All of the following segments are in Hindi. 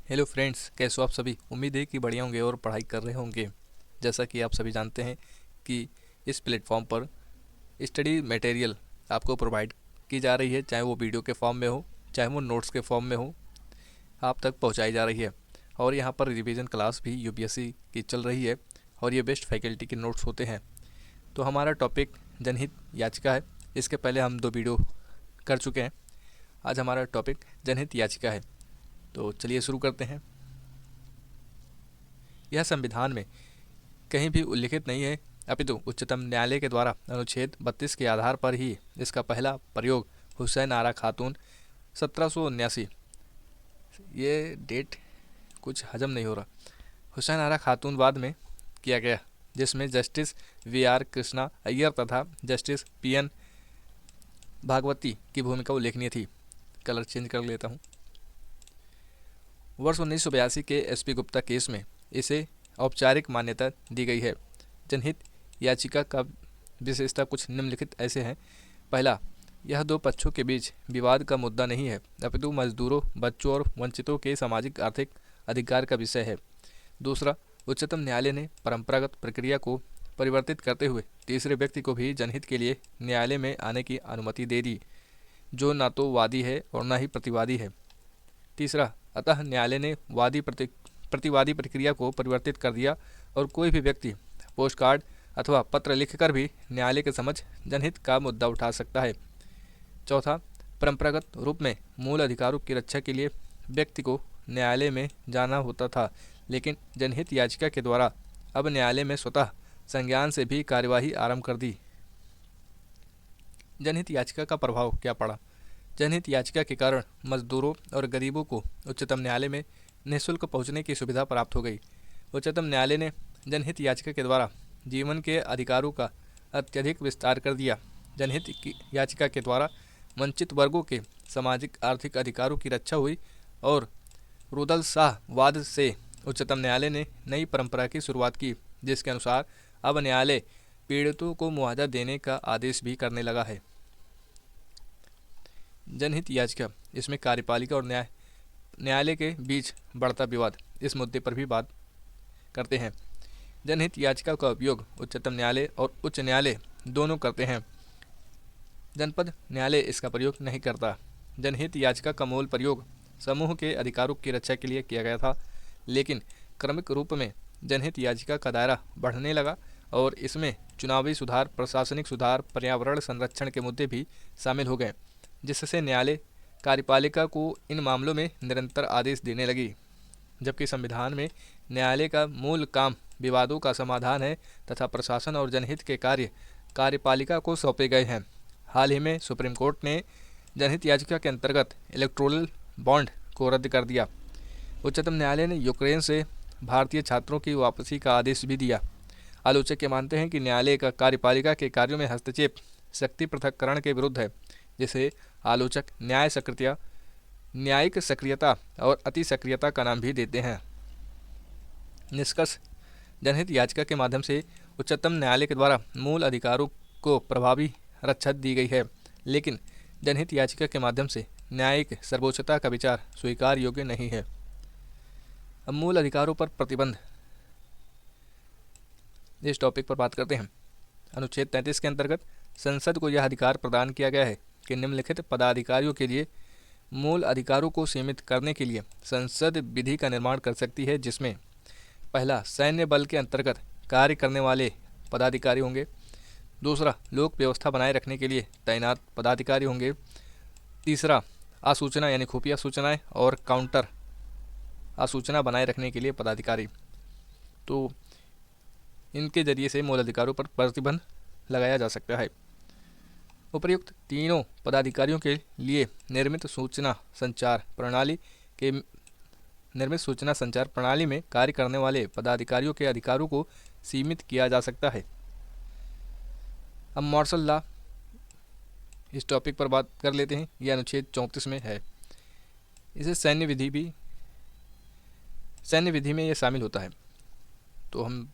हेलो फ्रेंड्स, कैसे हो आप सभी। उम्मीद है कि बढ़िया होंगे और पढ़ाई कर रहे होंगे। जैसा कि आप सभी जानते हैं कि इस प्लेटफॉर्म पर स्टडी मटेरियल आपको प्रोवाइड की जा रही है, चाहे वो वीडियो के फॉर्म में हो, चाहे वो नोट्स के फॉर्म में हो, आप तक पहुंचाई जा रही है। और यहाँ पर रिवीजन क्लास भी यूपीएससी की चल रही है और ये बेस्ट फैकल्टी के नोट्स होते हैं। तो हमारा टॉपिक जनहित याचिका है। इसके पहले हम 2 वीडियो कर चुके हैं। आज हमारा टॉपिक जनहित याचिका है। तो चलिए शुरू करते हैं। यह संविधान में कहीं भी उल्लिखित नहीं है, अपितु उच्चतम न्यायालय के द्वारा अनुच्छेद 32 के आधार पर ही इसका पहला प्रयोग हुसैन आरा खातून 1779, ये डेट कुछ हजम नहीं हो रहा, हुसैन आरा खातून बाद में किया गया, जिसमें जस्टिस वी.आर. कृष्णा अय्यर तथा जस्टिस पी.एन. भागवती की भूमिका उल्लेखनीय थी। कलर चेंज कर लेता हूँ। वर्ष 1982 के एस.पी. गुप्ता केस में इसे औपचारिक मान्यता दी गई है। जनहित याचिका का विशेषता कुछ निम्नलिखित ऐसे हैं। पहला, यह दो पक्षों के बीच विवाद का मुद्दा नहीं है, अपितु मजदूरों, बच्चों और वंचितों के सामाजिक आर्थिक अधिकार का विषय है। दूसरा, उच्चतम न्यायालय ने परंपरागत प्रक्रिया को परिवर्तित करते हुए तीसरे व्यक्ति को भी जनहित के लिए न्यायालय में आने की अनुमति दे दी, जो न तो वादी है और न ही प्रतिवादी है। तीसरा, अतः न्यायालय ने प्रतिवादी प्रक्रिया को परिवर्तित कर दिया और कोई भी व्यक्ति पोस्ट कार्ड अथवा पत्र लिखकर भी न्यायालय के समक्ष जनहित का मुद्दा उठा सकता है। चौथा, परंपरागत रूप में मूल अधिकारों की रक्षा के लिए व्यक्ति को न्यायालय में जाना होता था, लेकिन जनहित याचिका के द्वारा अब न्यायालय में स्वतः संज्ञान से भी कार्यवाही आरंभ कर दी। जनहित याचिका का प्रभाव क्या पड़ा। जनहित याचिका के कारण मजदूरों और गरीबों को उच्चतम न्यायालय में निःशुल्क पहुंचने की सुविधा प्राप्त हो गई। उच्चतम न्यायालय ने जनहित याचिका के द्वारा जीवन के अधिकारों का अत्यधिक विस्तार कर दिया। जनहित याचिका के द्वारा वंचित वर्गों के सामाजिक आर्थिक अधिकारों की रक्षा हुई और रुदल शाह वाद से उच्चतम न्यायालय ने नई परंपरा की शुरुआत की, जिसके अनुसार अब न्यायालय पीड़ितों को मुआवजा देने का आदेश भी करने लगा है। जनहित याचिका, इसमें कार्यपालिका और न्यायालय के बीच बढ़ता विवाद, इस मुद्दे पर भी बात करते हैं। जनहित याचिका का उपयोग उच्चतम न्यायालय और उच्च न्यायालय दोनों करते हैं। जनपद न्यायालय इसका प्रयोग नहीं करता। जनहित याचिका का मूल प्रयोग समूह के अधिकारों की रक्षा के लिए किया गया था, लेकिन क्रमिक रूप में जनहित याचिका का दायरा बढ़ने लगा और इसमें चुनावी सुधार, प्रशासनिक सुधार, पर्यावरण संरक्षण के मुद्दे भी शामिल हो गए, जिससे न्यायालय कार्यपालिका को इन मामलों में निरंतर आदेश देने लगी। जबकि संविधान में न्यायालय का मूल काम विवादों का समाधान है तथा प्रशासन और जनहित के कार्य कार्यपालिका को सौंपे गए हैं। हाल ही में सुप्रीम कोर्ट ने जनहित याचिका के अंतर्गत इलेक्टोरल बॉन्ड को रद्द कर दिया। उच्चतम न्यायालय ने यूक्रेन से भारतीय छात्रों की वापसी का आदेश भी दिया। आलोचक ये मानते हैं कि न्यायालय का कार्यपालिका के कार्यों में हस्तक्षेप शक्ति पृथक्करण के विरुद्ध है, जिसे आलोचक न्यायिक सक्रियता और अति सक्रियता का नाम भी देते हैं। निष्कर्ष, जनहित याचिका के माध्यम से उच्चतम न्यायालय के द्वारा मूल अधिकारों को प्रभावी रक्षा दी गई है, लेकिन जनहित याचिका के माध्यम से न्यायिक सर्वोच्चता का विचार स्वीकार योग्य नहीं है। अब मूल अधिकारों पर प्रतिबंध, इस टॉपिक पर बात करते हैं। अनुच्छेद 33 के अंतर्गत संसद को यह अधिकार प्रदान किया गया है कि निम्नलिखित पदाधिकारियों के लिए मूल अधिकारों को सीमित करने के लिए संसद विधि का निर्माण कर सकती है, जिसमें पहला, सैन्य बल के अंतर्गत कार्य करने वाले पदाधिकारी होंगे। दूसरा, लोक व्यवस्था बनाए रखने के लिए तैनात पदाधिकारी होंगे। तीसरा, आसूचना यानी खुफिया सूचनाएं और काउंटर आसूचना बनाए रखने के लिए पदाधिकारी। तो इनके जरिए से मूल अधिकारों पर प्रतिबंध लगाया जा सकता है। उपर्युक्त तीनों पदाधिकारियों के लिए निर्मित सूचना संचार प्रणाली में कार्य करने वाले पदाधिकारियों के अधिकारों को सीमित किया जा सकता है। अब मार्शल लॉ, इस टॉपिक पर बात कर लेते हैं। यह अनुच्छेद 34 में है। इसे सैन्य विधि में यह शामिल होता है। तो हम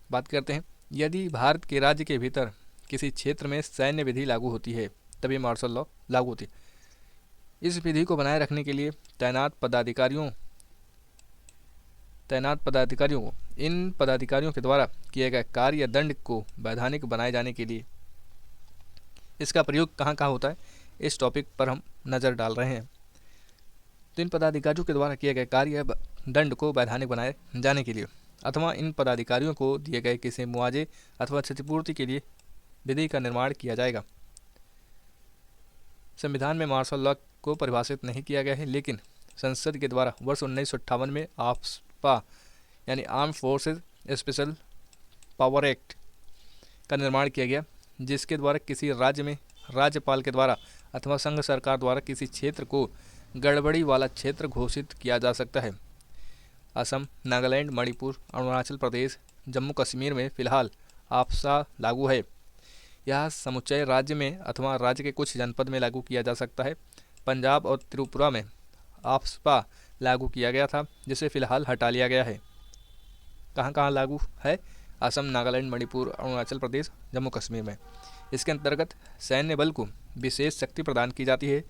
बात करते हैं, यदि भारत के राज्य के भीतर किसी क्षेत्र में सैन्य विधि लागू होती है, तभी मार्शल लॉ लागू होती है। इस विधि को बनाए रखने के लिए तैनात पदाधिकारियों को इन पदाधिकारियों के द्वारा किए गए कार्य या दंड को वैधानिक बनाए जाने के लिए इसका प्रयोग कहाँ कहाँ होता है, इस टॉपिक पर हम नज़र डाल रहे हैं। तो इन पदाधिकारियों के द्वारा किए गए कार्य या दंड को वैधानिक बनाए जाने के लिए अथवा इन पदाधिकारियों को दिए गए किसी मुआवजे अथवा क्षतिपूर्ति के लिए विधि का निर्माण किया जाएगा। संविधान में मार्शल लॉ को परिभाषित नहीं किया गया है, लेकिन संसद के द्वारा वर्ष 1958 में आफ्सपा यानी arm forces special power act का निर्माण किया गया, जिसके द्वारा किसी राज्य में राज्यपाल के द्वारा अथवा संघ सरकार द्वारा किसी क्षेत्र को गड़बड़ी वाला क्षेत्र घोषित किया जा सकता है। असम, नागालैंड, मणिपुर, अरुणाचल प्रदेश, जम्मू कश्मीर में फिलहाल आफ्सा लागू है। यह समुच्चय राज्य में अथवा राज्य के कुछ जनपद में लागू किया जा सकता है। पंजाब और त्रिपुरा में आफ्सपा लागू किया गया था, जिसे फिलहाल हटा लिया गया है। कहाँ कहाँ लागू है? असम, नागालैंड, मणिपुर, अरुणाचल प्रदेश, जम्मू कश्मीर में। इसके अंतर्गत सैन्य बल को विशेष शक्ति प्रदान की जाती है।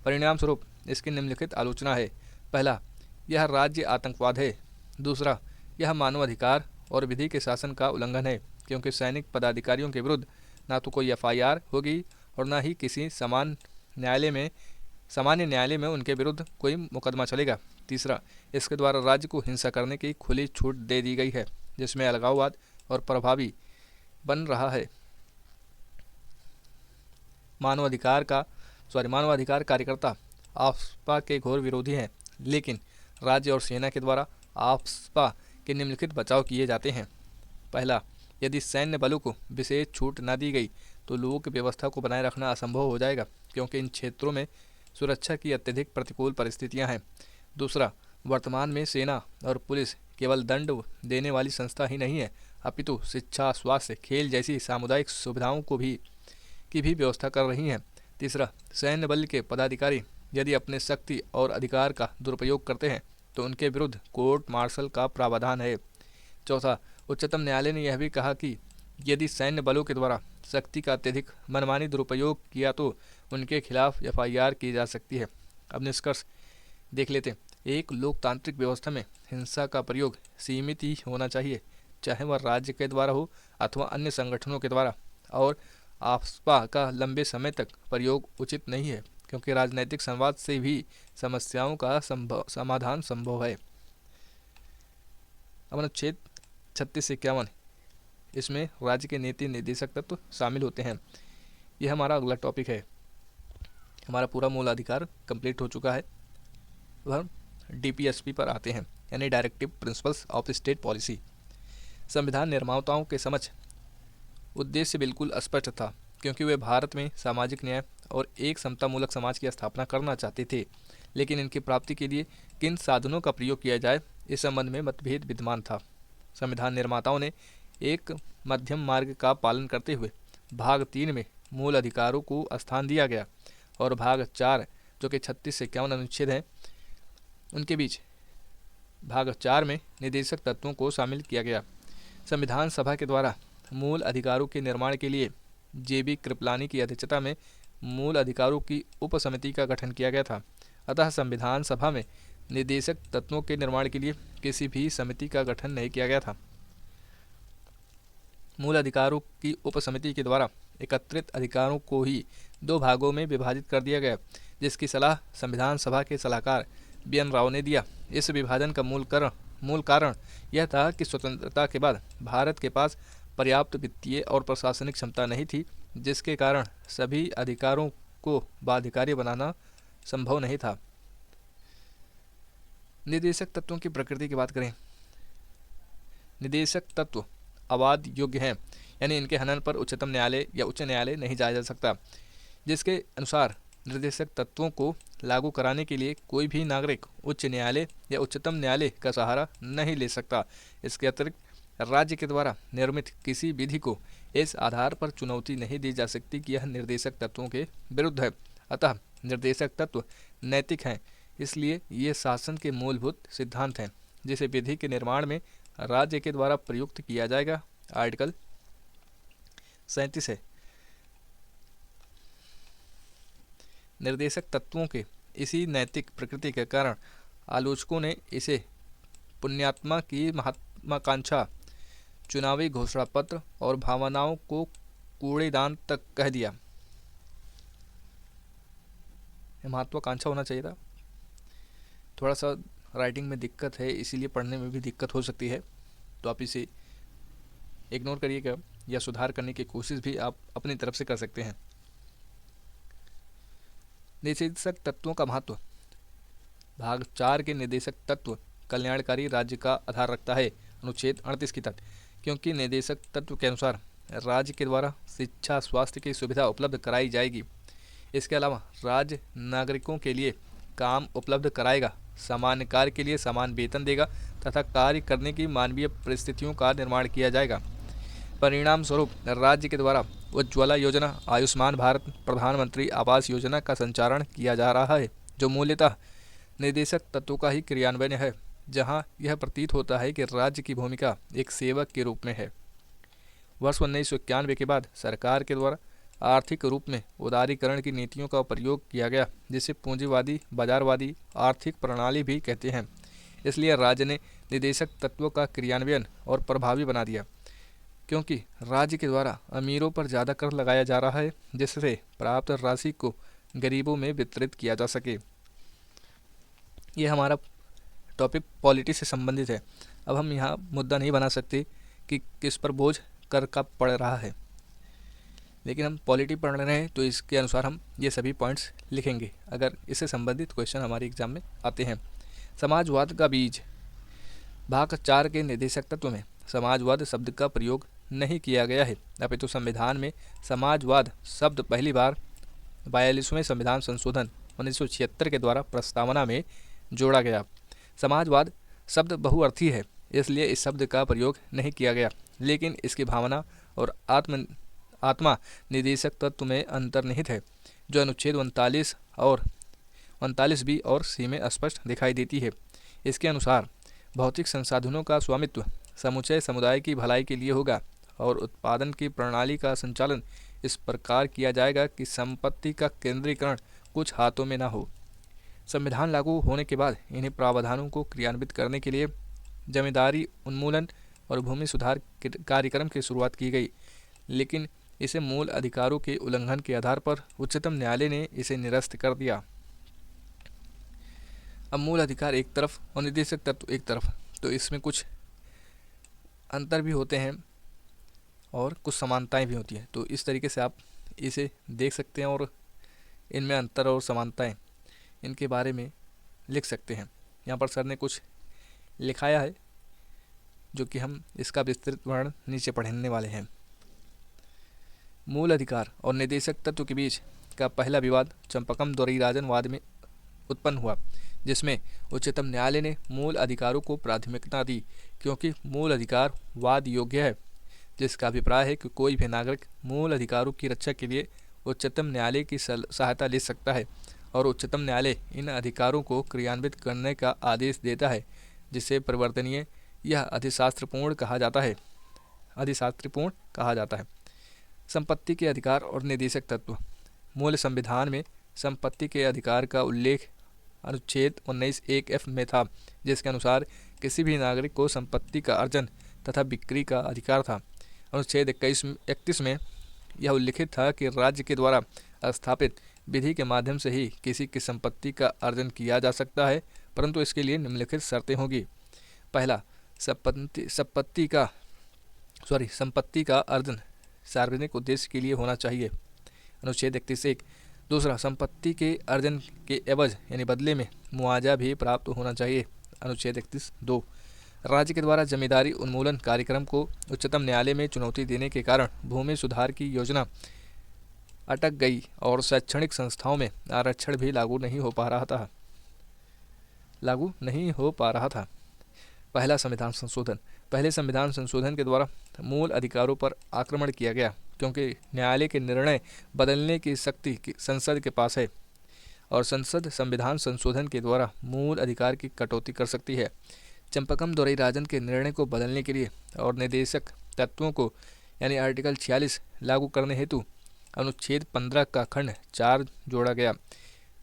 परिणाम स्वरूप इसकी निम्नलिखित आलोचना है। पहला, यह राज्य आतंकवाद है। दूसरा, यह मानवाधिकार और विधि के शासन का उल्लंघन है, क्योंकि सैनिक पदाधिकारियों के विरुद्ध ना तो कोई एफआईआर होगी और ना ही किसी सामान्य न्यायालय में उनके विरुद्ध कोई मुकदमा चलेगा। तीसरा, इसके द्वारा राज्य को हिंसा करने की खुली छूट दे दी गई है, जिसमें अलगाववाद और प्रभावी बन रहा है। मानवाधिकार कार्यकर्ता आफ्सपा के घोर विरोधी हैं, लेकिन राज्य और सेना के द्वारा आफ्सपा के निम्नलिखित बचाव किए जाते हैं। पहला, यदि सैन्य बलों को विशेष छूट न दी गई तो लोक व्यवस्था को बनाए रखना असंभव हो जाएगा, क्योंकि इन क्षेत्रों में सुरक्षा की अत्यधिक प्रतिकूल परिस्थितियां हैं। दूसरा, वर्तमान में सेना और पुलिस केवल दंड देने वाली संस्था ही नहीं है, अपितु शिक्षा, स्वास्थ्य, खेल जैसी सामुदायिक सुविधाओं की भी व्यवस्था कर रही हैं। तीसरा, सैन्य बल के पदाधिकारी यदि अपने शक्ति और अधिकार का दुरुपयोग करते हैं तो उनके विरुद्ध कोर्ट मार्शल का प्रावधान है। चौथा, उच्चतम न्यायालय ने यह भी कहा कि यदि सैन्य बलों के द्वारा शक्ति का अत्यधिक मनमानी दुरुपयोग किया तो उनके खिलाफ एफआईआर की जा सकती है। अब निष्कर्ष देख लेते हैं। एक लोकतांत्रिक व्यवस्था में हिंसा का प्रयोग सीमित ही होना चाहिए, चाहे वह राज्य के द्वारा हो अथवा अन्य संगठनों के द्वारा, और आफ्सपा का लंबे समय तक प्रयोग उचित नहीं है, क्योंकि राजनैतिक संवाद से भी समस्याओं का समाधान संभव है। अब अनुच्छेद 36 से 51, इसमें राज्य के नीति निर्देशक तत्व शामिल होते हैं। यह हमारा अगला टॉपिक है। हमारा पूरा मूल अधिकार कंप्लीट हो चुका है। अब हम डीपीएसपी पर आते हैं, यानी directive principles of state policy. संविधान निर्माताओं के समक्ष उद्देश्य बिल्कुल स्पष्ट था, क्योंकि वे भारत में सामाजिक न्याय और एक समतामूलक समाज की स्थापना करना चाहते थे। लेकिन इनकी प्राप्ति के लिए किन साधनों का प्रयोग किया जाए, इस संबंध में मतभेद विद्यमान था। संविधान निर्माताओं ने एक मध्यम मार्ग का पालन करते हुए भाग 3 में मूल अधिकारों को स्थान दिया गया और भाग 4, जो कि 36 से 51 अनुच्छेद हैं, उनके बीच भाग 4 में निर्देशक तत्वों को शामिल किया गया। संविधान सभा के द्वारा मूल अधिकारों के निर्माण के लिए जेबी कृपलानी की अध्यक्षता में मूल अधिकारों की उपसमिति का गठन किया गया था। अतः संविधान सभा में निर्देशक तत्वों के निर्माण के लिए किसी भी समिति का गठन नहीं किया गया था। मूल अधिकारों की उपसमिति के द्वारा एकत्रित अधिकारों को ही 2 भागों में विभाजित कर दिया गया, जिसकी सलाह संविधान सभा के सलाहकार BN राव ने दिया। इस विभाजन का मूल कारण यह था कि स्वतंत्रता के बाद भारत के पास पर्याप्त वित्तीय और प्रशासनिक क्षमता नहीं थी, जिसके कारण सभी अधिकारों को बाध्यकारी बनाना संभव नहीं था। निर्देशक तत्वों की प्रकृति की बात करें। निर्देशक तत्व अवाद योग्य हैं, यानी इनके हनन पर उच्चतम न्यायालय या उच्च न्यायालय नहीं जाया जा सकता, जिसके अनुसार निर्देशक तत्वों को लागू कराने के लिए कोई भी नागरिक उच्च न्यायालय या उच्चतम न्यायालय का सहारा नहीं ले सकता। इसके अतिरिक्त राज्य के द्वारा निर्मित किसी विधि को इस आधार पर चुनौती नहीं दी जा सकती कि यह निर्देशक तत्वों के विरुद्ध है। अतः निर्देशक तत्व नैतिक हैं, इसलिए ये शासन के मूलभूत सिद्धांत हैं, जिसे विधि के निर्माण में राज्य के द्वारा प्रयुक्त किया जाएगा। आर्टिकल 37 है। निर्देशक तत्वों के इसी नैतिक प्रकृति के कारण आलोचकों ने इसे पुण्यात्मा की महत्वाकांक्षा, चुनावी घोषणा पत्र और भावनाओं को कूड़ेदान तक कह दिया। महत्वाकांक्षा होना चाहिए था। थोड़ा सा राइटिंग में दिक्कत है, इसीलिए पढ़ने में भी दिक्कत हो सकती है, तो आप इसे इग्नोर करिएगा या सुधार करने की कोशिश भी आप अपनी तरफ से कर सकते हैं। निर्देशक तत्वों का महत्व। भाग 4 के निर्देशक तत्व कल्याणकारी राज्य का आधार रखता है, अनुच्छेद 38 की तहत, क्योंकि निर्देशक तत्व के अनुसार राज्य के द्वारा शिक्षा स्वास्थ्य की सुविधा उपलब्ध कराई जाएगी। इसके अलावा राज्य नागरिकों के लिए काम उपलब्ध कराएगा, सामान्य कार्य के लिए समान वेतन देगा तथा कार्य करने की मानवीय परिस्थितियों का निर्माण किया जाएगा। परिणाम स्वरूप राज्य के द्वारा उज्ज्वला योजना, आयुष्मान भारत, प्रधानमंत्री आवास योजना का संचालन किया जा रहा है, जो मूल्यतः निर्देशक तत्वों का ही क्रियान्वयन है, जहां यह प्रतीत होता है कि राज्य की भूमिका एक सेवक के रूप में है। वर्ष 1991 के बाद सरकार के द्वारा आर्थिक रूप में उदारीकरण की नीतियों का प्रयोग किया गया, जिसे पूंजीवादी बाजारवादी आर्थिक प्रणाली भी कहते हैं। इसलिए राज्य ने निर्देशक तत्वों का क्रियान्वयन और प्रभावी बना दिया, क्योंकि राज्य के द्वारा अमीरों पर ज़्यादा कर लगाया जा रहा है, जिससे प्राप्त राशि को गरीबों में वितरित किया जा सके। ये हमारा टॉपिक पॉलिटी से संबंधित है। अब हम यहाँ मुद्दा नहीं बना सकते कि किस पर बोझ कर का पड़ रहा है, लेकिन हम पॉलिटी पढ़ रहे हैं तो इसके अनुसार हम ये सभी पॉइंट्स लिखेंगे अगर इससे संबंधित क्वेश्चन हमारे एग्जाम में आते हैं। समाजवाद का बीज। भाग 4 के निर्देशक तत्व में समाजवाद शब्द का प्रयोग नहीं किया गया है, अपितु संविधान में समाजवाद शब्द पहली बार 42वें संविधान संशोधन 1976 के द्वारा प्रस्तावना में जोड़ा गया। समाजवाद शब्द बहुअर्थी है, इसलिए इस शब्द का प्रयोग नहीं किया गया, लेकिन इसकी भावना और आत्मा निर्देशक तत्व में अंतर्निहित है, जो अनुच्छेद 39 और 39 बी और सी में स्पष्ट दिखाई देती है। इसके अनुसार भौतिक संसाधनों का स्वामित्व समुचय समुदाय की भलाई के लिए होगा और उत्पादन की प्रणाली का संचालन इस प्रकार किया जाएगा कि संपत्ति का केंद्रीकरण कुछ हाथों में न हो। संविधान लागू होने के बाद इन्हीं प्रावधानों को क्रियान्वित करने के लिए जमींदारी उन्मूलन और भूमि सुधार कार्यक्रम की शुरुआत की गई, लेकिन इसे मूल अधिकारों के उल्लंघन के आधार पर उच्चतम न्यायालय ने इसे निरस्त कर दिया। अब मूल अधिकार एक तरफ और निर्देशक तत्व एक तरफ, तो इसमें कुछ अंतर भी होते हैं और कुछ समानताएं भी होती हैं, तो इस तरीके से आप इसे देख सकते हैं और इनमें अंतर और समानताएं इनके बारे में लिख सकते हैं। यहाँ पर सर ने कुछ लिखाया है जो कि हम इसका विस्तृत वर्णन नीचे पढ़ने वाले हैं। मूल अधिकार और निर्देशक तत्व के बीच का पहला विवाद चंपकम दोरईराजन वाद में उत्पन्न हुआ, जिसमें उच्चतम न्यायालय ने मूल अधिकारों को प्राथमिकता दी, क्योंकि मूल अधिकार वाद योग्य है, जिसका अभिप्राय है कि कोई भी नागरिक मूल अधिकारों की रक्षा के लिए उच्चतम न्यायालय की सहायता ले सकता है और उच्चतम न्यायालय इन अधिकारों को क्रियान्वित करने का आदेश देता है, जिसे परिवर्तनीय यह अधिशास्त्रपूर्ण कहा जाता है। संपत्ति के अधिकार और निर्देशक तत्व। मूल संविधान में संपत्ति के अधिकार का उल्लेख अनुच्छेद 19(1)(f) में था, जिसके अनुसार किसी भी नागरिक को संपत्ति का अर्जन तथा बिक्री का अधिकार था। अनुच्छेद 31 में यह उल्लिखित था कि राज्य के द्वारा स्थापित विधि के माध्यम से ही किसी की संपत्ति का अर्जन किया जा सकता है, परंतु इसके लिए निम्नलिखित शर्तें होंगी। पहला, संपत्ति का अर्जन सार्वजनिक उद्देश्य के लिए होना चाहिए, अनुच्छेद 31(1). दूसरा, संपत्ति के अर्जन के एवज यानी बदले में मुआवजा भी प्राप्त होना चाहिए, अनुच्छेद 31(2). राज्य के द्वारा जमींदारी उन्मूलन कार्यक्रम को उच्चतम न्यायालय में चुनौती देने के कारण भूमि सुधार की योजना अटक गई और शैक्षणिक संस्थाओं में आरक्षण भी लागू नहीं हो पा रहा था। पहला संविधान संशोधन। पहले संविधान संशोधन के द्वारा मूल अधिकारों पर आक्रमण किया गया, क्योंकि न्यायालय के निर्णय बदलने की शक्ति संसद के पास है और संसद संविधान संशोधन के द्वारा मूल अधिकार की कटौती कर सकती है। चंपकम दोरईराजन के निर्णय को बदलने के लिए और निर्देशक तत्वों को यानी आर्टिकल 46 लागू करने हेतु अनुच्छेद 15 का खंड 4 जोड़ा गया।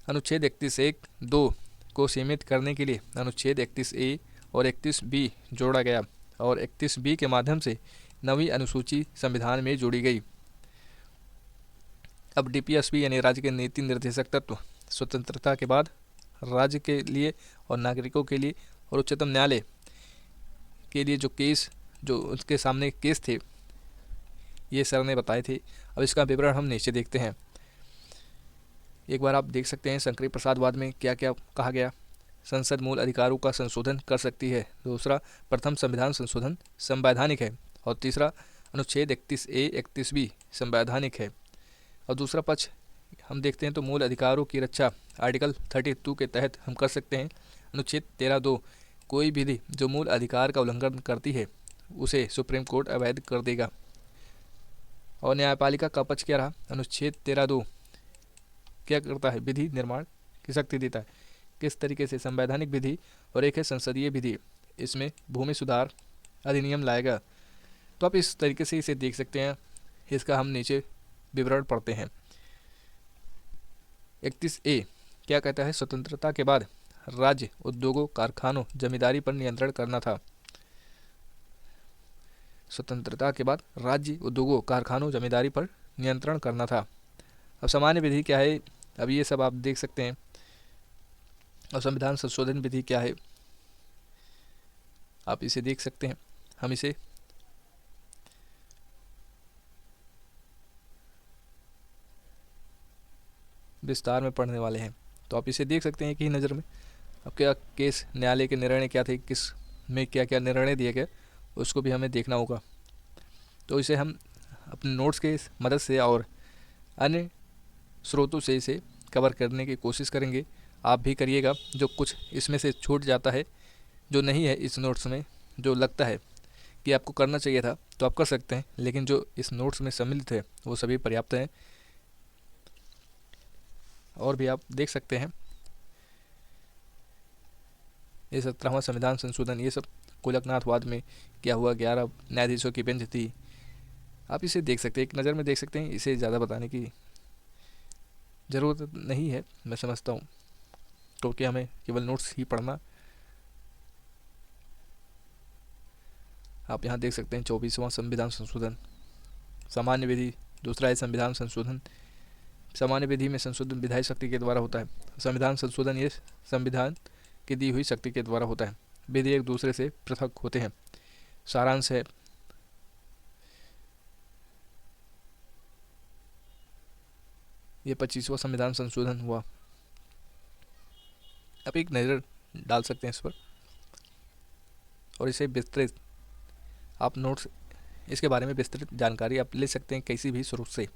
अनुच्छेद 31(1)(2) को सीमित करने के लिए अनुच्छेद 31(a) और 31(b) जोड़ा गया और 31(b) के माध्यम से नवी अनुसूची संविधान में जोड़ी गई। अब डीपीएसपी यानी राज्य के नीति निर्देशक तत्व स्वतंत्रता के बाद राज्य के लिए और नागरिकों के लिए और उच्चतम न्यायालय के लिए जो उसके सामने केस थे, ये सर ने बताए थे। अब इसका विवरण हम नीचे देखते हैं। एक बार आप देख सकते हैं शंकरी प्रसादवाद में क्या क्या कहा गया। संसद मूल अधिकारों का संशोधन कर सकती है। दूसरा, प्रथम संविधान संशोधन संवैधानिक है। और तीसरा, अनुच्छेद 31(a) 31(b) संवैधानिक है। और दूसरा पक्ष हम देखते हैं तो मूल अधिकारों की रक्षा आर्टिकल 32 के तहत हम कर सकते हैं। अनुच्छेद 13(2) कोई विधि जो मूल अधिकार का उल्लंघन करती है उसे सुप्रीम कोर्ट अवैध कर देगा। और न्यायपालिका का पक्ष क्या रहा? अनुच्छेद 13(2) क्या करता है? विधि निर्माण की शक्ति देता है। किस तरीके से? संवैधानिक विधि, और एक है संसदीय विधि। इसमें भूमि सुधार अधिनियम लाएगा। तो आप इस तरीके से इसे देख सकते हैं। इसका हम नीचे विवरण पढ़ते हैं। 31(a) क्या कहता है? स्वतंत्रता के बाद राज्य उद्योगों, कारखानों, जमींदारी पर नियंत्रण करना था। स्वतंत्रता के बाद राज्य उद्योगों, कारखानों, जमींदारी पर नियंत्रण करना था। अब सामान्य विधि क्या है? अब ये सब आप देख सकते हैं। और संविधान संशोधन विधि क्या है? आप इसे देख सकते हैं। हम इसे विस्तार में पढ़ने वाले हैं, तो आप इसे देख सकते हैं कि नज़र में। अब क्या केस न्यायालय के निर्णय क्या थे, किस में क्या क्या निर्णय दिए गए, उसको भी हमें देखना होगा। तो इसे हम अपने नोट्स के मदद से और अन्य स्रोतों से इसे कवर करने की कोशिश करेंगे। आप भी करिएगा। जो कुछ इसमें से छूट जाता है, जो नहीं है इस नोट्स में, जो लगता है कि आपको करना चाहिए था, तो आप कर सकते हैं। लेकिन जो इस नोट्स में सम्मिलित है वो सभी पर्याप्त हैं। और भी आप देख सकते हैं। ये 17वां संविधान संशोधन, ये सब गोलकनाथवाद में क्या हुआ, 11 न्यायाधीशों की बेंच थी। आप इसे देख सकते हैं, एक नज़र में देख सकते हैं। इसे ज़्यादा बताने की ज़रूरत नहीं है, मैं समझता हूँ, क्योंकि हमें केवल नोट्स ही पढ़ना। आप यहाँ देख सकते हैं 24वां संविधान संशोधन सामान्य विधि। दूसरा है संविधान संशोधन। सामान्य विधि में संशोधन विधायी शक्ति के द्वारा होता है। संविधान संशोधन ये संविधान की दी हुई शक्ति के द्वारा होता है। विधि एक दूसरे से पृथक होते हैं। सारांश है, ये 25वां संविधान संशोधन हुआ। आप एक नज़र डाल सकते हैं इस पर, और इसे विस्तृत आप नोट्स, इसके बारे में विस्तृत जानकारी आप ले सकते हैं किसी भी स्रोत से।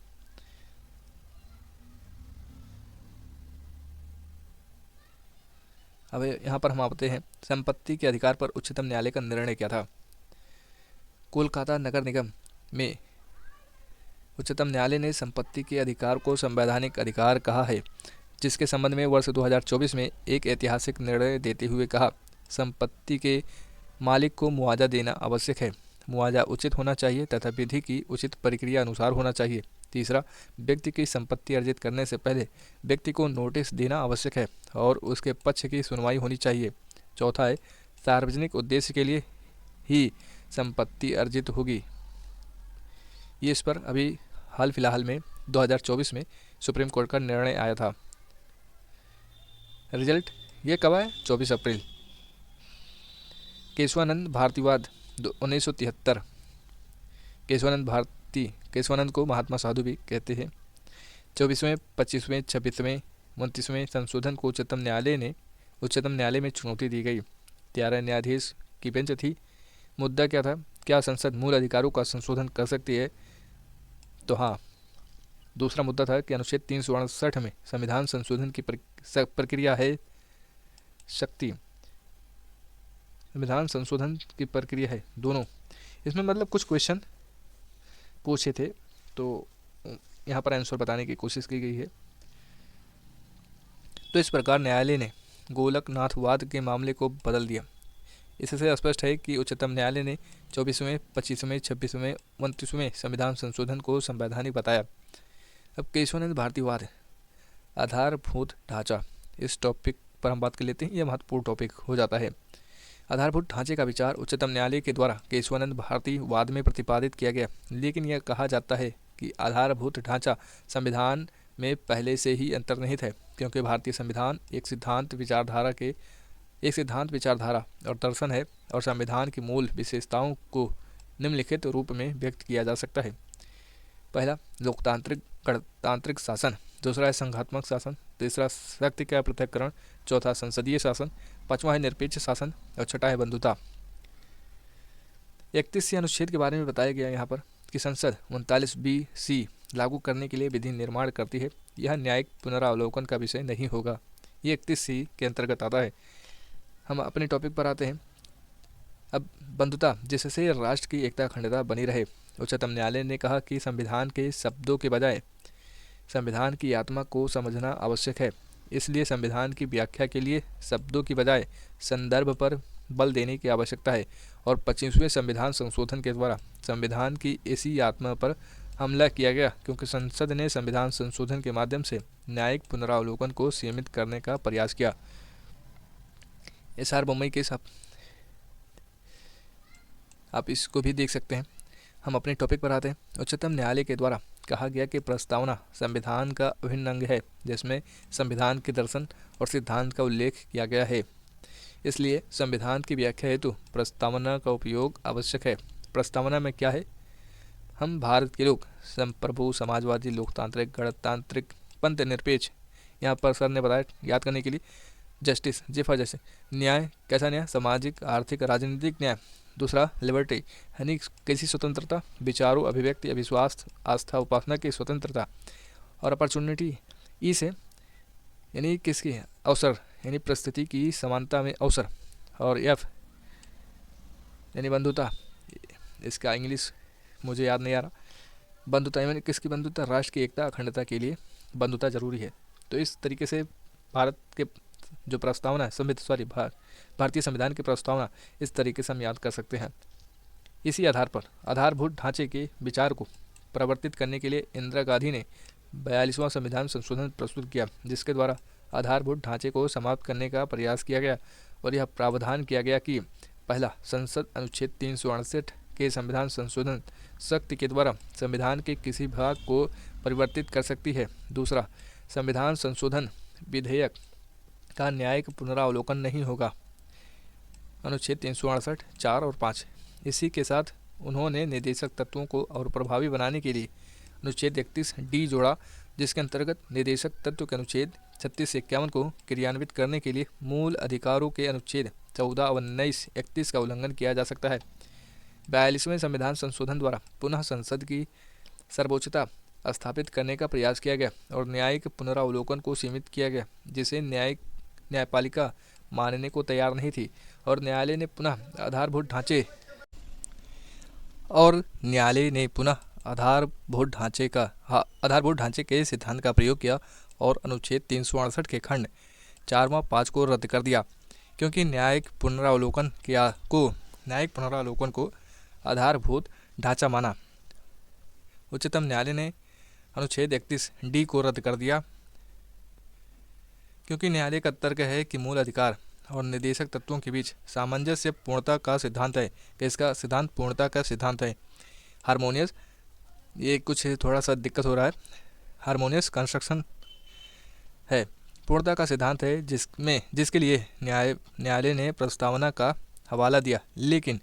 अब यहाँ पर हम आते हैं संपत्ति के अधिकार पर उच्चतम न्यायालय का निर्णय क्या था। कोलकाता नगर निगम में उच्चतम न्यायालय ने संपत्ति के अधिकार को संवैधानिक अधिकार कहा है, जिसके संबंध में वर्ष 2024 में एक ऐतिहासिक निर्णय देते हुए कहा, संपत्ति के मालिक को मुआवजा देना आवश्यक है। मुआवजा उचित होना चाहिए तथा विधि की उचित प्रक्रिया अनुसार होना चाहिए। तीसरा, व्यक्ति की संपत्ति अर्जित करने से पहले व्यक्ति को नोटिस देना आवश्यक है और उसके पक्ष की सुनवाई होनी चाहिए। चौथा है, सार्वजनिक उद्देश्य के लिए ही संपत्ति अर्जित होगी। ये इस पर अभी हाल फिलहाल में 2024 में सुप्रीम कोर्ट का निर्णय आया था। रिजल्ट ये कब आया? 24 अप्रैल। केशवानंद भारतीवाद 1973। केशवानंद को महात्मा साधु भी कहते हैं। 24वें, 25वें, 26वें, 29वें संशोधन को उच्चतम न्यायालय में चुनौती दी गई। 13 न्यायाधीश की बेंच थी। मुद्दा क्या था? क्या संसद मूल अधिकारों का संशोधन कर सकती है? तो हाँ। दूसरा मुद्दा था कि अनुच्छेद 368 में संविधान संशोधन की प्रक्रिया है शक्ति। संविधान संशोधन की प्रक्रिया है दोनों। इसमें मतलब कुछ क्वेश्चन पूछे थे, तो यहाँ पर आंसर बताने की कोशिश की गई है। तो इस प्रकार न्यायालय ने गोलकनाथवाद के मामले को बदल दिया। इससे स्पष्ट है कि उच्चतम न्यायालय ने 24वें, 25वें, 26वें, 29वें संविधान संशोधन को संवैधानिक बताया। अब केशवानंद भारतीवाद, आधारभूत ढांचा, इस टॉपिक पर हम बात कर लेते हैं। यह महत्वपूर्ण टॉपिक हो जाता है। आधारभूत ढांचे का विचार उच्चतम न्यायालय के द्वारा केशवानंद भारती वाद में प्रतिपादित किया गया, लेकिन यह कहा जाता है कि आधारभूत ढांचा संविधान में पहले से ही अंतर्निहित है, क्योंकि भारतीय संविधान एक सिद्धांत विचारधारा और दर्शन है और संविधान की मूल विशेषताओं को निम्नलिखित रूप में व्यक्त किया जा सकता है। पहला, लोकतांत्रिक गणतांत्रिक शासन। दूसरा है संघात्मक शासन। तीसरा, शक्ति का पृथक्करण। चौथा, संसदीय शासन। पांचवा है निरपेक्ष शासन और छठा है बंधुता। 31 अनुच्छेद के बारे में बताया गया यहाँ पर कि संसद 39B(c) लागू करने के लिए विधि निर्माण करती है। यह न्यायिक पुनरावलोकन का विषय नहीं होगा। ये 31C के अंतर्गत आता है। हम अपने टॉपिक पर आते हैं। अब बंधुता, जिससे राष्ट्र की एकता अखंडता बनी रहे। उच्चतम न्यायालय ने कहा कि संविधान के शब्दों के बजाय संविधान की आत्मा को समझना आवश्यक है, इसलिए संविधान की व्याख्या के लिए शब्दों की बजाय संदर्भ पर बल देने की आवश्यकता है और 25वें संविधान संशोधन के द्वारा संविधान की इसी आत्मा पर हमला किया गया, क्योंकि संसद ने संविधान संशोधन के माध्यम से न्यायिक पुनरावलोकन को सीमित करने का प्रयास किया। SR बोम्मई केस आप इसको भी देख सकते हैं। हम अपने टॉपिक पर आते हैं। उच्चतम न्यायालय के द्वारा कहा गया कि प्रस्तावना संविधान का अभिन्न अंग है, जिसमें संविधान के दर्शन और सिद्धांत का उल्लेख किया गया है। इसलिए संविधान की व्याख्या हेतु प्रस्तावना का उपयोग आवश्यक है। प्रस्तावना में क्या है? हम भारत के लोग संप्रभु, समाजवादी, लोकतांत्रिक, गणतांत्रिक, पंथ निरपेक्ष, यहाँ पर सर ने बताया याद करने के लिए, जस्टिस, जे फॉर जस्टिस, न्याय, कैसा न्याय? सामाजिक, आर्थिक, राजनीतिक न्याय। दूसरा, लिबर्टी यानी कैसी स्वतंत्रता? विचारों, अभिव्यक्ति, अविश्वास, आस्था, उपासना की स्वतंत्रता। और अपॉर्चुनिटी, ई से यानी किसकी? अवसर, यानी परिस्थिति की समानता में अवसर। और एफ यानी बंधुता, इसका इंग्लिश मुझे याद नहीं आ रहा। बंधुता यानी किसकी बंधुता? राष्ट्र की एकता अखंडता के लिए बंधुता जरूरी है। तो इस तरीके से भारत के जो प्रस्तावना है, भारतीय संविधान की प्रस्तावना इस तरीके से हम याद कर सकते हैं। इसी आधार पर आधारभूत ढांचे के विचार को प्रवर्तित करने के लिए इंदिरा गांधी ने 42वां संविधान संशोधन प्रस्तुत किया, जिसके द्वारा आधारभूत ढांचे को समाप्त करने का प्रयास किया गया और यह प्रावधान किया गया कि पहला, संसद अनुच्छेद 368 के संविधान संशोधन शक्ति के द्वारा संविधान के किसी भाग को परिवर्तित कर सकती है। दूसरा, संविधान संशोधन विधेयक का न्यायिक पुनरावलोकन नहीं होगा। अनुच्छेद 368 4 और 5। इसी के साथ उन्होंने निर्देशक तत्वों को और प्रभावी बनाने के लिए अनुच्छेद 31D जोड़ा, जिसके अंतर्गत निर्देशक तत्व के अनुच्छेद 36 से 51 को क्रियान्वित करने के लिए मूल अधिकारों के अनुच्छेद 14, 19, 31 का उल्लंघन किया जा सकता है। 42वें संविधान संशोधन द्वारा पुनः संसद की सर्वोच्चता स्थापित करने का प्रयास किया गया और न्यायिक पुनरावलोकन को सीमित किया गया, जिसे न्यायपालिका मानने को तैयार नहीं थी और न्यायालय ने पुनः आधारभूत ढांचे के सिद्धांत का प्रयोग किया और अनुच्छेद 368 के खंड 4वां 5 को रद्द कर दिया, क्योंकि न्यायिक पुनरावलोकन को आधारभूत ढांचा माना। उच्चतम न्यायालय ने अनुच्छेद 31D को रद्द कर दिया, क्योंकि न्यायालय का तर्क है कि मूल अधिकार और निर्देशक तत्वों के बीच सामंजस्य पूर्णता का सिद्धांत है कि इसका सिद्धांत पूर्णता का सिद्धांत है। हारमोनियस, ये कुछ थोड़ा सा दिक्कत हो रहा है, हारमोनियस कंस्ट्रक्शन है, पूर्णता का सिद्धांत है, जिसके लिए न्यायालय ने प्रस्तावना का हवाला दिया, लेकिन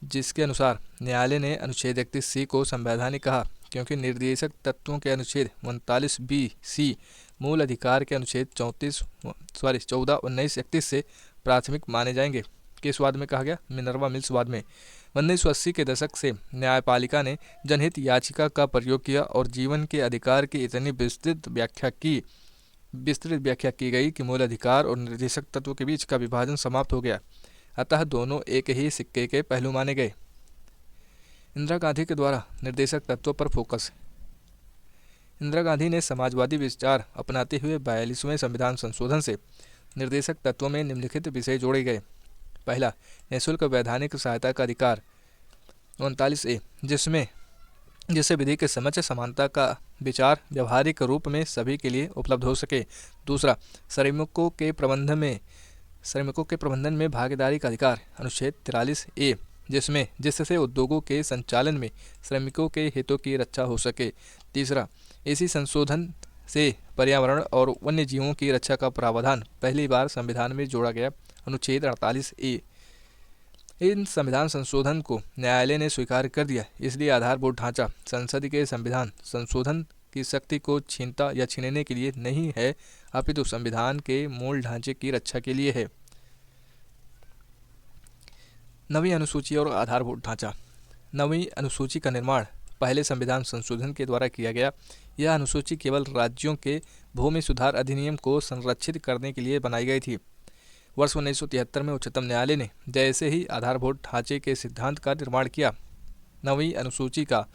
जिसके अनुसार न्यायालय ने अनुच्छेद 31C को संवैधानिक कहा, क्योंकि निर्देशक तत्वों के अनुच्छेद 39B(c) मूल अधिकार के अनुच्छेद 14, 19, 31 से प्राथमिक माने जाएंगे। किस वाद में कहा गया? मिनर्वा मिल्स वाद में। 1980 के दशक से न्यायपालिका ने जनहित याचिका का प्रयोग किया और जीवन के अधिकार की इतनी विस्तृत व्याख्या की गई कि मूल अधिकार और निर्देशक तत्व के बीच का विभाजन समाप्त हो गया, अतः दोनों एक ही सिक्के के पहलू माने गए। इंदिरा गांधी के द्वारा निर्देशक तत्वों पर फोकस। इंदिरा गांधी ने समाजवादी विचार अपनाते हुए 42वें संविधान संशोधन से निर्देशक तत्वों में निम्नलिखित विषय जोड़े गए। पहला, निःशुल्क वैधानिक सहायता का अधिकार 39A, जिसमें जिससे विधि के समक्ष समानता का विचार व्यवहारिक रूप में सभी के लिए उपलब्ध हो सके। दूसरा, श्रमिकों के प्रबंधन में भागीदारी का अधिकार, अनुच्छेद 43A, जिससे उद्योगों के संचालन में श्रमिकों के हितों की रक्षा हो सके। तीसरा, इसी संशोधन से पर्यावरण और वन्य जीवों की रक्षा का प्रावधान पहली बार संविधान में जोड़ा गया, अनुच्छेद 48A। इन संविधान संशोधन को न्यायालय ने स्वीकार कर दिया, इसलिए आधारभूत ढांचा संसद के संविधान संशोधन की शक्ति को छीनता या छीनने के लिए नहीं है, अपितु संविधान के मूल ढांचे की रक्षा के लिए है। नवीं अनुसूची और आधारभूत ढांचा। नवीं अनुसूची का निर्माण पहले संविधान संशोधन के द्वारा किया गया। यह अनुसूची केवल राज्यों के भूमि सुधार अधिनियम को संरक्षित करने के लिए बनाई गई थी। वर्ष 1973 में उच्चतम न्यायालय ने जैसे ही आधारभूत ढांचे के सिद्धांत का निर्माण किया, नवीं अनुसूची का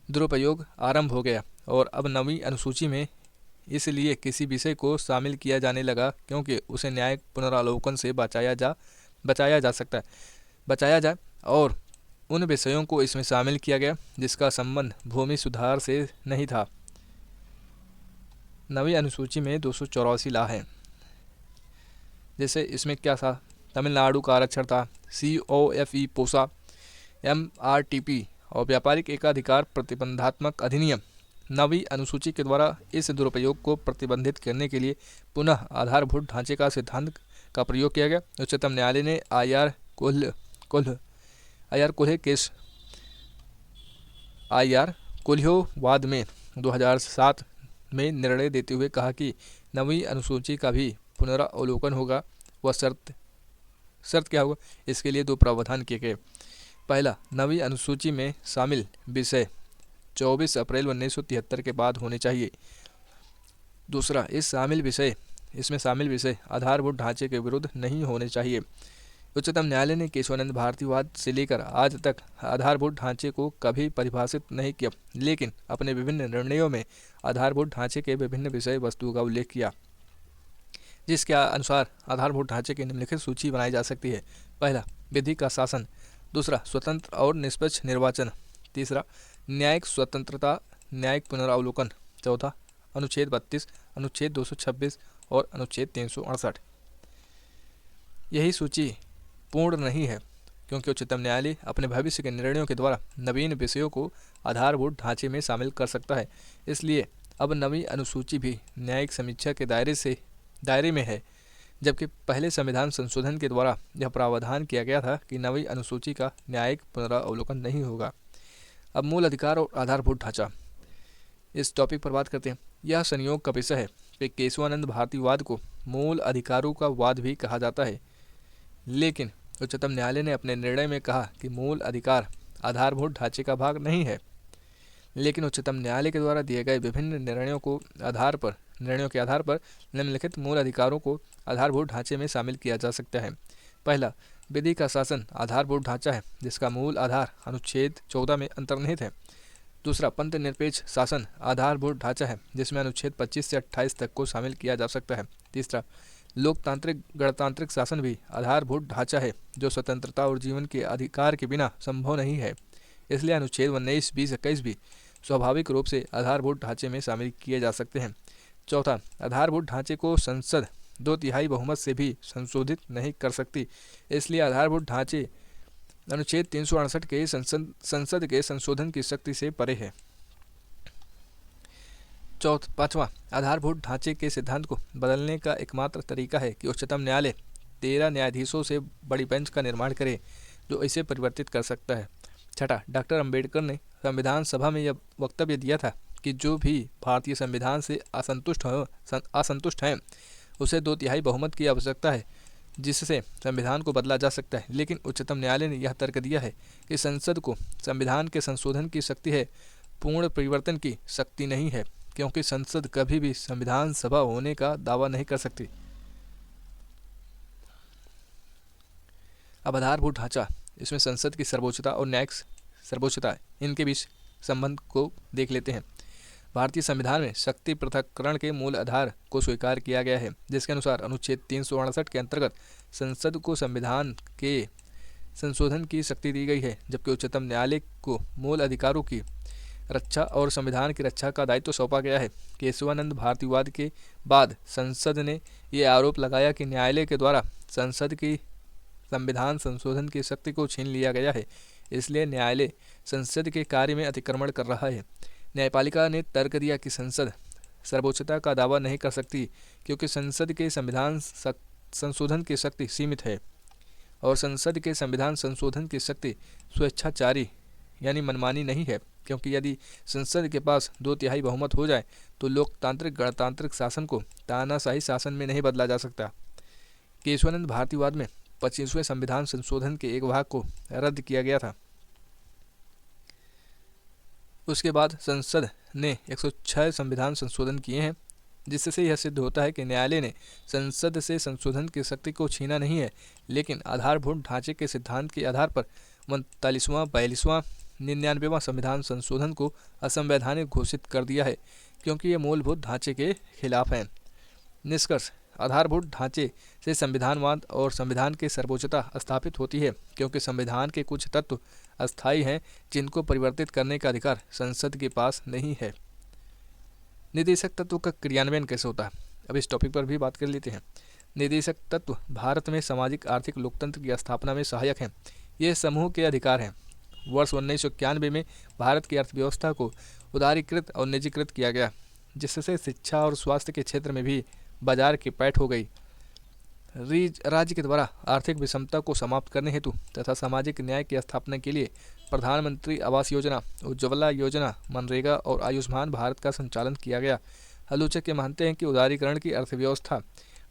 दुरुपयोग आरंभ हो गया और अब नवीं अनुसूची में इसलिए किसी विषय को शामिल किया जाने लगा क्योंकि उसे न्यायिक पुनरावलोकन से बचाया जाए और उन विषयों को इसमें शामिल किया गया जिसका संबंध भूमि सुधार से नहीं था। नवीं अनुसूची में 284 ला है, जैसे इसमें क्या था, तमिलनाडु का आरक्षण था, COFE पोसा, MRTP और व्यापारिक एकाधिकार प्रतिबंधात्मक अधिनियम। नवीं अनुसूची के द्वारा इस दुरुपयोग को प्रतिबंधित करने के लिए पुनः आधारभूत ढांचे का सिद्धांत का प्रयोग किया गया। उच्चतम न्यायालय ने IR कोल्हो वाद में 2007 में निर्णय देते हुए कहा कि नवीं अनुसूची का भी पुनरावलोकन होगा। वह शर्त क्या होगा, इसके लिए दो प्रावधान किए गए। पहला, नवीं अनुसूची में शामिल विषय 24 अप्रैल 1973 के बाद होने चाहिए। दूसरा, इसमें शामिल विषय आधारभूत ढांचे के विरुद्ध नहीं होने चाहिए। उच्चतम न्यायालय ने केशवानंद भारतीवाद से लेकर आज तक आधारभूत ढांचे को कभी परिभाषित नहीं किया, लेकिन अपने विभिन्न निर्णयों में आधारभूत ढांचे के विभिन्न विषय वस्तुओं का उल्लेख किया, जिसके अनुसार आधारभूत ढांचे की निम्नलिखित सूची बनाई जा सकती है। पहला, विधि का शासन। दूसरा, स्वतंत्र और निष्पक्ष निर्वाचन। तीसरा, न्यायिक स्वतंत्रता, न्यायिक पुनरावलोकन। चौथा, अनुच्छेद 32, अनुच्छेद 226 और अनुच्छेद 368। यही सूची पूर्ण नहीं है क्योंकि उच्चतम न्यायालय अपने भविष्य के निर्णयों के द्वारा नवीन विषयों को आधारभूत ढांचे में शामिल कर सकता है। इसलिए अब नवीं अनुसूची भी न्यायिक समीक्षा के दायरे में है, जबकि पहले संविधान संशोधन के द्वारा यह प्रावधान किया गया था कि नवीं अनुसूची का न्यायिक पुनरावलोकन नहीं होगा। अब मूल अधिकार और आधारभूत ढांचा, इस टॉपिक पर बात करते हैं। यह संयोग का विषय है कि केशवानंद भारतीवाद को मूल अधिकारों का वाद भी कहा जाता है, लेकिन उच्चतम न्यायालय ने अपने निर्णय में कहा कि मूल अधिकार आधारभूत ढांचे का भाग नहीं है। लेकिन उच्चतम न्यायालय के द्वारा दिए गए विभिन्न निर्णयों के आधार पर निम्नलिखित मूल अधिकारों को आधारभूत ढांचे में शामिल किया जा सकता है। पहला, विधि का शासन आधारभूत ढांचा है, जिसका मूल आधार अनुच्छेद 14 में अंतर्निहित है। दूसरा, पंथ निरपेक्ष शासन आधारभूत ढांचा है, जिसमें अनुच्छेद 25 से 28 तक को शामिल किया जा सकता है। तीसरा, लोकतांत्रिक गणतांत्रिक शासन भी आधारभूत ढांचा है, जो स्वतंत्रता और जीवन के अधिकार के बिना संभव नहीं है। इसलिए अनुच्छेद 19, 20, 21 भी स्वाभाविक रूप से आधारभूत ढांचे में शामिल किए जा सकते हैं। चौथा, आधारभूत ढांचे को संसद 2/3 बहुमत से भी संशोधित नहीं कर सकती, इसलिए आधारभूत ढांचे अनुच्छेद 368 के संसद के संशोधन की शक्ति से परे है। पांचवा, आधारभूत ढांचे के सिद्धांत को बदलने का एकमात्र तरीका है कि उच्चतम न्यायालय 13 न्यायाधीशों से बड़ी बेंच का निर्माण करे, जो इसे परिवर्तित कर सकता है। छठा, डॉक्टर अंबेडकर ने संविधान सभा में यह वक्तव्य दिया था कि जो भी भारतीय संविधान से असंतुष्ट हैं, उसे 2/3 बहुमत की आवश्यकता है, जिससे संविधान को बदला जा सकता है। लेकिन उच्चतम न्यायालय ने यह तर्क दिया है कि संसद को संविधान के संशोधन की शक्ति है, पूर्ण परिवर्तन की शक्ति नहीं है, क्योंकि संसद कभी भी संविधान सभा होने का दावा नहीं कर सकती। अब आधारभूत ढांचा, इसमें संसद की सर्वोच्चता और न्यायिक सर्वोच्चता, इनके बीच संबंध को देख लेते हैं। भारतीय संविधान में शक्ति पृथक्करण के मूल आधार को स्वीकार किया गया है, जिसके अनुसार अनुच्छेद 368 के अंतर्गत संसद को संविधान के संशोधन की शक्ति दी गई है, जबकि उच्चतम न्यायालय को मूल अधिकारों की रक्षा और संविधान की रक्षा का दायित्व सौंपा गया है। केशवानंद भारतीवाद के बाद संसद ने ये आरोप लगाया कि न्यायालय के द्वारा संसद की संविधान संशोधन की शक्ति को छीन लिया गया है, इसलिए न्यायालय संसद के कार्य में अतिक्रमण कर रहा है। न्यायपालिका ने तर्क दिया कि संसद सर्वोच्चता का दावा नहीं कर सकती क्योंकि संसद के संविधान संशोधन की शक्ति सीमित है और संसद के संविधान संशोधन की शक्ति स्वेच्छाचारी यानी मनमानी नहीं है, क्योंकि यदि संसद के पास 2/3 बहुमत हो जाए तो लोकतांत्रिक गणतांत्रिक शासन को तानाशाही शासन में नहीं बदला जा सकता। केशवानंद भारतीवाद में 25वें संविधान संशोधन के एक भाग को रद्द किया गया था। उसके बाद संसद ने 106 संविधान संशोधन किए हैं, जिससे यह सिद्ध होता है कि न्यायालय ने संसद से संशोधन की शक्ति को छीना नहीं है, लेकिन आधारभूत ढांचे के सिद्धांत के आधार पर 39वां, 42वां, 99वां संविधान संशोधन को असंवैधानिक घोषित कर दिया है, क्योंकि ये मूलभूत ढांचे के खिलाफ हैं। निष्कर्ष: आधारभूत ढांचे से संविधानवाद और संविधान की सर्वोच्चता स्थापित होती है, क्योंकि संविधान के कुछ तत्व अस्थायी हैं जिनको परिवर्तित करने का अधिकार संसद के पास नहीं है। निदेशक तत्व का क्रियान्वयन कैसे होता है, अब इस टॉपिक पर भी बात कर लेते हैं। निदेशक तत्व भारत में सामाजिक आर्थिक लोकतंत्र की स्थापना में सहायक हैं। ये समूह के अधिकार हैं। वर्ष 1991 में भारत की अर्थव्यवस्था को उदारीकृत और निजीकृत किया गया, जिससे शिक्षा और स्वास्थ्य के क्षेत्र में भी बाजार की पैठ हो गई। राज्य के द्वारा आर्थिक विषमता को समाप्त करने हेतु तथा सामाजिक न्याय की स्थापना के लिए प्रधानमंत्री आवास योजना, उज्ज्वला योजना, मनरेगा और आयुष्मान भारत का संचालन किया गया। आलोचक ये मानते हैं कि उदारीकरण की अर्थव्यवस्था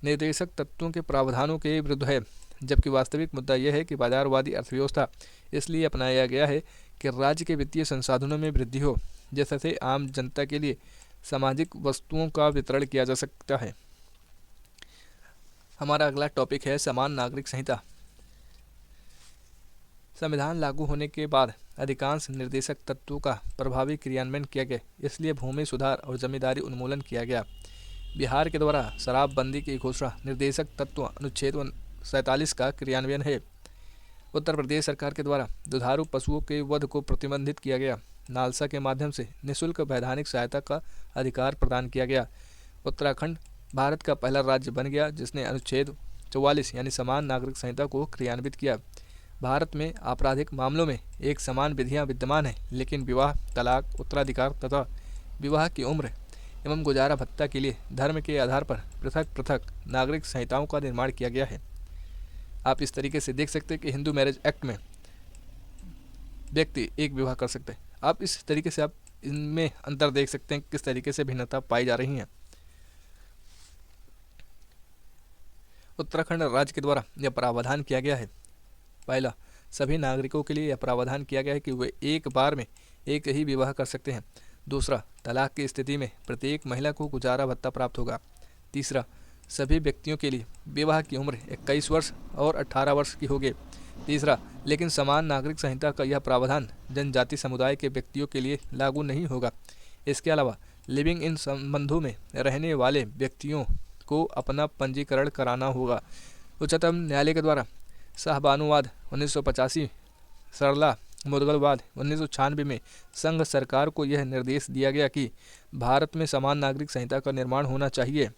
निर्देशक तत्वों के प्रावधानों के विरुद्ध है, जबकि वास्तविक मुद्दा यह है कि बाजारवादी अर्थव्यवस्था इसलिए अपनाया गया है कि राज्य के वित्तीय संसाधनों में वृद्धि हो, जिससे आम जनता के लिए सामाजिक वस्तुओं का वितरण किया जा सकता है। हमारा अगला टॉपिक है समान नागरिक संहिता। संविधान लागू होने के बाद अधिकांश निर्देशक तत्वों का प्रभावी क्रियान्वयन किया गया, इसलिए भूमि सुधार और जमींदारी उन्मूलन किया गया। बिहार के द्वारा शराबबंदी की घोषणा निर्देशक तत्व अनुच्छेद 47 का क्रियान्वयन है। उत्तर प्रदेश सरकार के द्वारा दुधारू पशुओं के वध को प्रतिबंधित किया गया। नालसा के माध्यम से निःशुल्क वैधानिक सहायता का अधिकार प्रदान किया गया। उत्तराखंड भारत का पहला राज्य बन गया जिसने अनुच्छेद 44 यानी समान नागरिक संहिता को क्रियान्वित किया। भारत में आपराधिक मामलों में एक समान विधियां विद्यमान हैं, लेकिन विवाह, तलाक, उत्तराधिकार तथा विवाह की उम्र एवं गुजारा भत्ता के लिए धर्म के आधार पर पृथक पृथक नागरिक संहिताओं का निर्माण किया गया है। आप इस तरीके से देख सकते हैं कि हिंदू मैरिज एक्ट में व्यक्ति एक विवाह कर सकते हैं। आप इस तरीके से आप इनमें अंतर देख सकते हैं किस तरीके से भिन्नता पाई जा रही है। उत्तराखंड राज्य के द्वारा यह प्रावधान किया गया है। पहला, सभी नागरिकों के लिए यह प्रावधान किया गया है कि वे एक बार में एक ही विवाह कर सकते हैं। दूसरा, तलाक की स्थिति में प्रत्येक महिला को गुजारा भत्ता प्राप्त होगा। तीसरा, सभी व्यक्तियों के लिए विवाह की उम्र 21 वर्ष और 18 वर्ष की होगी। तीसरा, लेकिन समान नागरिक संहिता का यह प्रावधान जनजाति समुदाय के व्यक्तियों के लिए लागू नहीं होगा। इसके अलावा लिविंग इन संबंधों में रहने वाले व्यक्तियों को अपना पंजीकरण कराना होगा। उच्चतम न्यायालय के द्वारा शाहबानुवाद 1985, सरला मुदगलवाद 1996 में संघ सरकार को यह निर्देश दिया गया कि भारत में समान नागरिक संहिता का निर्माण होना चाहिए,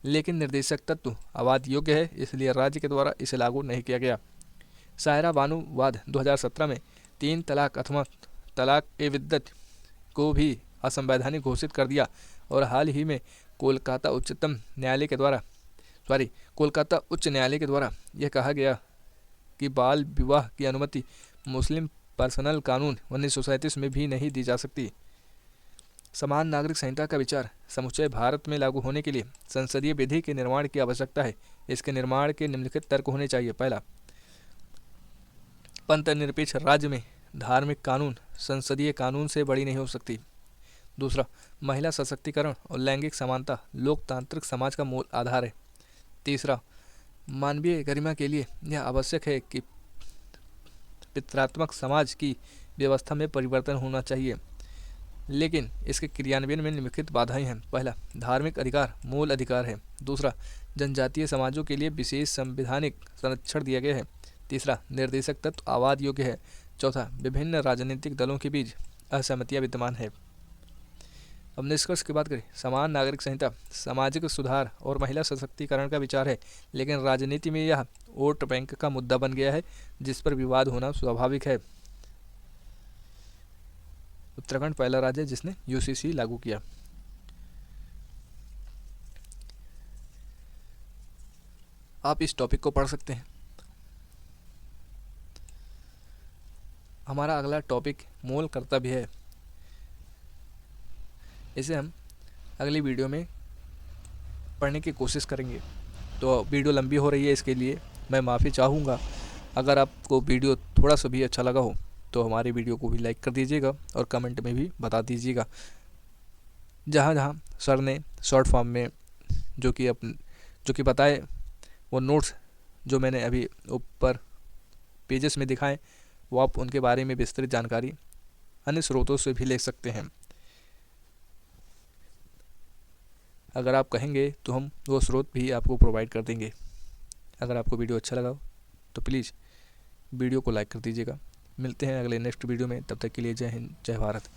लेकिन निर्देशक तत्व अवाद योग्य है, इसलिए राज्य के द्वारा इसे लागू नहीं किया गया। सायरा बानुवाद 2017 में 3 तलाक अथवा तलाक ए विद्दत को भी असंवैधानिक घोषित कर दिया और हाल ही में कोलकाता उच्च न्यायालय के द्वारा यह कहा गया कि बाल विवाह की अनुमति मुस्लिम पर्सनल कानून 1937 में भी नहीं दी जा सकती। समान नागरिक संहिता का विचार समुच्चय भारत में लागू होने के लिए संसदीय विधि के निर्माण की आवश्यकता है। इसके निर्माण के निम्नलिखित तर्क होने चाहिए। पहला, पंथनिरपेक्ष राज्य में धार्मिक कानून संसदीय कानून से बड़ी नहीं हो सकती। दूसरा, महिला सशक्तिकरण और लैंगिक समानता लोकतांत्रिक समाज का मूल आधार है। तीसरा, मानवीय गरिमा के लिए यह आवश्यक है कि पितृत्वात्मक समाज की व्यवस्था में परिवर्तन होना चाहिए, लेकिन इसके क्रियान्वयन में निम्नलिखित बाधाएं हैं। पहला, धार्मिक अधिकार मूल अधिकार है। दूसरा, जनजातीय समाजों के लिए विशेष संवैधानिक संरक्षण दिया गया है। तीसरा, निर्देशक तत्व अवाद योग्य है। चौथा, विभिन्न राजनीतिक दलों के बीच असहमतियां विद्यमान है। अब निष्कर्ष की बात करें, समान नागरिक संहिता सामाजिक सुधार और महिला सशक्तिकरण का विचार है, लेकिन राजनीति में यह वोट बैंक का मुद्दा बन गया है, जिस पर विवाद होना स्वाभाविक है। उत्तराखंड पहला राज्य है जिसने यूसीसी लागू किया। आप इस टॉपिक को पढ़ सकते हैं। हमारा अगला टॉपिक मूल कर्तव्य है। इसे हम अगली वीडियो में पढ़ने की कोशिश करेंगे। तो वीडियो लंबी हो रही है, इसके लिए मैं माफ़ी चाहूँगा। अगर आपको वीडियो थोड़ा सा भी अच्छा लगा हो तो हमारी वीडियो को भी लाइक कर दीजिएगा और कमेंट में भी बता दीजिएगा। जहाँ जहाँ सर ने शॉर्ट फॉर्म में जो कि बताए, वो नोट्स जो मैंने अभी ऊपर पेजेस में दिखाए, वो आप उनके बारे में विस्तृत जानकारी अन्य स्रोतों से भी ले सकते हैं। अगर आप कहेंगे तो हम वो स्रोत भी आपको प्रोवाइड कर देंगे। अगर आपको वीडियो अच्छा लगा तो प्लीज़ वीडियो को लाइक कर दीजिएगा। मिलते हैं अगले नेक्स्ट वीडियो में, तब तक के लिए जय हिंद, जय भारत।